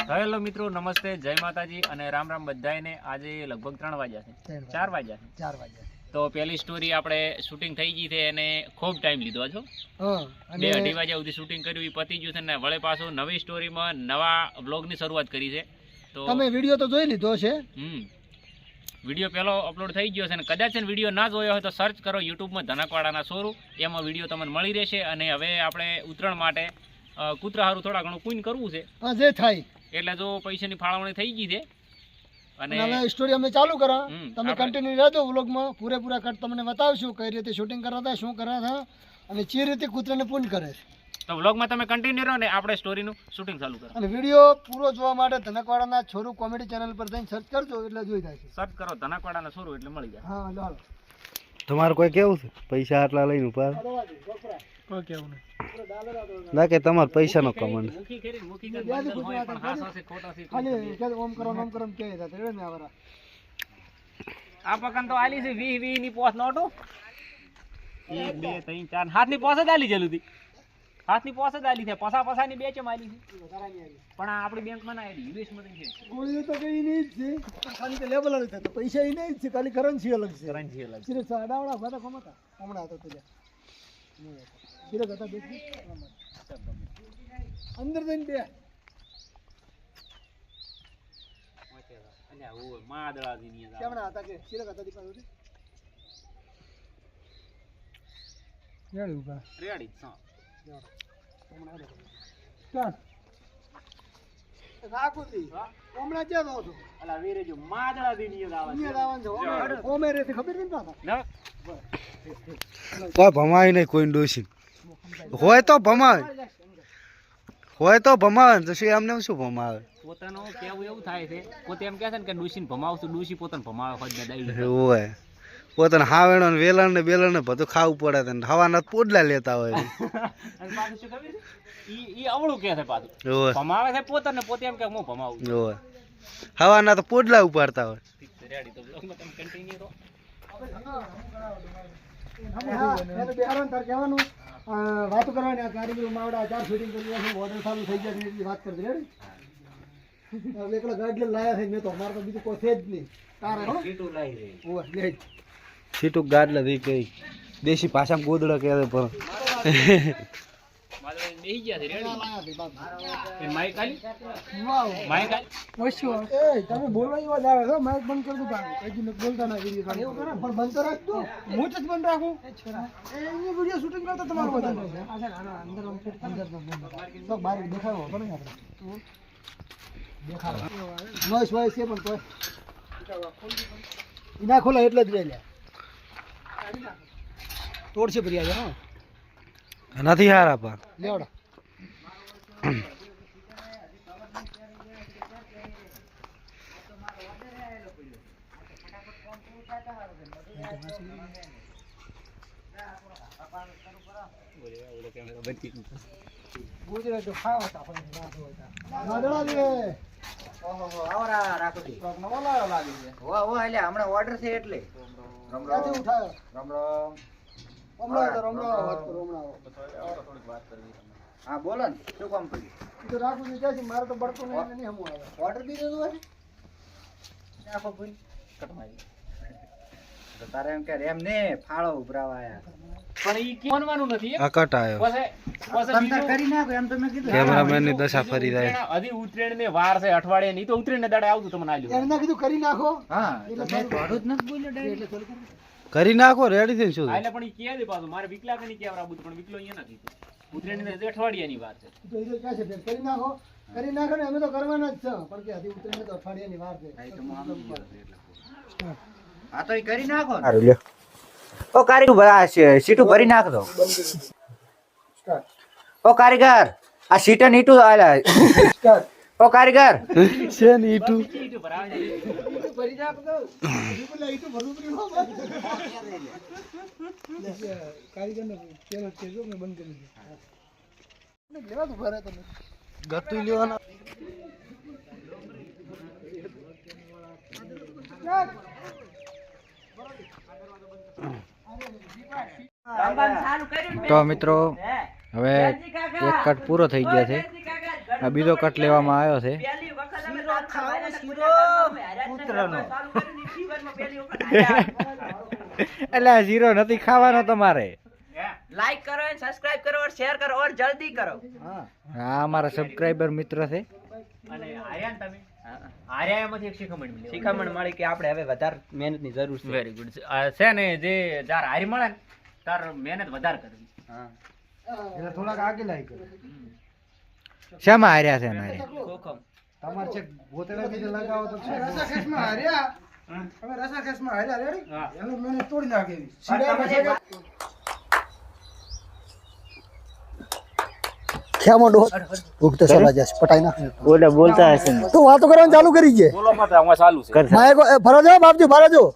Hello મિત્રો, નમસ્તે, જય માતાજી અને રામ રામ બધાને। આજે લગભગ 3 વાગ્યા છે, 4 વાગ્યા તો પહેલી સ્ટોરી આપણે શૂટિંગ થઈ ગઈ છે અને ખૂબ ટાઈમ લીધો છો। 2-2:30 વાગ્યા સુધી શૂટિંગ કર્યું, એ પતી ગયું છે ને વળે પાછું નવી સ્ટોરીમાં નવા બ્લોગની શરૂઆત કરી છે। તો તમે વિડિયો તો જોઈ લીધો છે? વિડિયો પહેલો અપલોડ થઈ ગયો છે અને કદાચ વિડિયો ના જોયો હોય તો સર્ચ કરો યુટ્યુબમાં ધનકવાડાના સોરું, એમાં વિડિયો તમને મળી રહેશે। અને હવે આપણે ઉત્તરાયણ માટે કૂતરા હારું થોડા ઘણું કુઈન કરવું છે, જે થાય એટલે જો પૈસાની ફાળવણી થઈ ગઈ છે અને હવે સ્ટોરી અમે ચાલુ કરા। તમે કન્ટિન્યુ રહેજો વ્લોગમાં, પૂરેપૂરા કટ તમને બતાવશું કઈ રીતે શૂટિંગ કર્યા હતા, શું કર્યા હતા અને જે રીતે કૂતરાને પૂન કરે છે। તો વ્લોગમાં તમે કન્ટિન્યુ રહો ને આપણે સ્ટોરીનું શૂટિંગ ચાલુ કરો। અને વિડિયો પૂરો જોવા માટે ધનકવાડાના છોરું કોમેડી ચેનલ પર જઈને સર્ચ કરજો એટલે જોઈ જાય છે। સર્ચ કરો ધનકવાડાના છોરું એટલે મળી જાય। હા ચાલો। તમારે કોઈ કેવું છે પૈસા આટલા લઈને ઉપર કોઈ કેવું ના કે તમારે પૈસાનો કમાન્ડ મુખી કરી મુખી કરી બંધન હોય પણ હાસા છે ખોટા છે ખાલી કે ઓમ કરો કે હતા તેડે ને આવરા આ પકન તો આલી છે 20 ની પોસ નોટો 1 2 3 4 હાથ ની પોસ જ આલી જલુદી, હાથ ની પોસ જ આલી છે, પસા ની બે ચમ આલી છે પણ આ આપણી બેંક માં ના આલી, યુએસ માં છે। ગોળીઓ તો કઈ નહીં જ છે, ખાલી કે લેવલ અલગ છે તો પૈસા ઈ નહીં જ છે, ખાલી કરન્સી અલગ છે। કરન્સી અલગ સિરે સાડાવડા બધા કમાતા હમણાં હતો તો સિરે હતા દેખી અંદર જઈને બે અલ્યા ઓ માદળા ની અંદર કેમણા હતા કે સિરે હતા દીપા સુધી રેડી ઉભા રેડી હા હમણાં સ્ટાર્ટ રાખુતી હમણાં ક્યાં જાવ છો? અલા વીરે જો માદળા ની અંદર આવે અહીંયા આવવાનું છે ઓમે રેતી ખબર નહીં પાછા ના કોઈ ભમાય નહીં, કોઈ ડોસી હોય તો ભમાવે તો શું એમને શું ભમાવે? પોતાનો કેવું એવું થાય છે, પોતે એમ કહે છે ને કે ડૂસીને ભમાવશું, ડૂસી પોતાને ભમાવે હોય ને હોય પોતાને હાવેણો ને વેલણ ને બેલણ ને બધું ખાવું પડે ને હવાના પોડલા લેતા હોય અને પાછું શું ખબર છે ઈ અવળું કહે છે પાછું ભમાવે છે પોતાને, પોતે એમ કે હું ભમાવું હોય હવાના તો પોડલા ઉપાડતા હોય। રેડી તો બ્લોગમાં તમે કન્ટિન્યુ રહો। વાતો કરવાની આ કારીગરો માવડા 4 શૂટિંગ કરી ઓર્ડર ચાલુ થઈ જાય એટલી વાત કરતી રેડી એકલા ગાડી લાયા છે મેં તો અમારે તો બીજું કોઈ છે જ નહીં તારે હો સીટું લાઈ રે ઓય લે સીટું ગાડલા દી કઈ દેશી ભાષામાં ગોદડા કહે પણ મારે બેહી ગયા છે રેડી એ માઈક આલી વાવ માઈક આલી ઓછો એ તમે બોલવા એવા જ આવે છો માઈક બંધ કરી દો ભાઈ કઈ બોલતા ના વિડિયો એવું કરે પણ બંધ તો રાખ દો હું જ બંધ રાખું એ એની વિડિયો શૂટિંગ કરતા તમારું બધા અંદર તો બહાર દેખાડવો પડે આપણે દેખાડો નોઈસ વોઇસ છે પણ કોઈ ઇના ખોલા એટલે જ લે તોડશે ભરિયા છે હા નથી હારા પા લેવડા ગુજરાત તો ખાવતા વાદળા લે ઓહો આવરા રાખો દી નવલા લાગે છે ઓ એટલે હમણાં ઓર્ડર છે એટલે રમ ક્યાંથી ઉઠાયો રમ હમણાં તો હમણાં વાત કરો હમણાં થોડીક વાત કરવી તમને। હા બોલો ને શું કામ કર્યું? તો રાખું છું ક્યાંથી મારે તો બળતો નહીં હમું આવે ઓર્ડર દીધો તો હે નાખો ભાઈ કટમાઈ તો તારે એમ કે એમ ને ફાળો ઉભરાવા આયા પણ ઈ કોનવાનું નથી આ કટ આવ્યો તમ તાર કરી નાખો એમ તો મેં કીધું કેમેરામેન ની દશા ફરી જાય। હજી ઉત્તરાયણ ને વાર છે અઠવાડિયે ની, તો ઉત્તરાયણ ને દાડે આવતું તમને આલ્યું એને કીધું કરી નાખો હા તો મેં થોડું જ નથી બોલ્યો ડાયરેક્ટ કરી નાખો રેડી થઈને શું એટલે પણ ઈ કહે છે પાછું મારે વિકલા કે નહીં કેવરા બધું, પણ વિકલો અહીંયા નથી ઉત્તરાયણ ને અઠવાડિયાની વાત છે તો એ ક્યાં છે કરી નાખો ને અમે તો કરવાના જ છે પણ કે હજી ઉતરીને તો અઠવાડિયાની વાર છે હા તો એ કરી નાખો ને. સારું લ્યો ઓ કારીગર સીટું ભરી નાખ દો ઓ કારીગર આ સીટ નીટું આલા ઓ કારીગર છે ને ઈટું ઈ ભરાવા જાય ભરી નાખ દો બોલા ઈ તો ભરવું પડ્યું હો કારીગરને પેલો કેજો મે બંધ કરી દીધું લેવા તો ભરે તમે ગતું લેવાના તો મિત્રો હવે એક કટ પૂરો થઈ ગયો છે, આ બીજો કટ લેવામાં આવ્યો છે। એટલે આ શીરો નથી ખાવાનો તમારે. लाइक करो एंड सब्सक्राइब करो और शेयर करो और जल्दी करो. હા અમારા સબસ્ક્રાઇબર મિત્ર છે. અને આર્યા ને તમે આર્યામાંથી એક શિખામણ મળી. શિખામણ મળી કે આપણે હવે વધારે મહેનતની જરૂર છે. વેરી ગુડ છે ને, જે જાર હારી મળે ને તાર મહેનત વધારે કરવી. હા. એટલે થોડાક આગળ લાઈ કરો. શામાં હાર્યા છે ને? ખોખમ. તમારે છે ગોતેલા બીજે લગાવો તો છે રસા ખેસમાં હાર્યા. હવે રસા ખેસમાં હાર્યા રેડી. એનું મને તોડી નાખેવી. क्या मोडो उगते चला जाए पटाई ना બોલતા હશે. तो वहां तो करवाना चालू करी जे બોલો માતા હું ચાલુ છે. माया को भरा जाओ बाप जी भरा जाओ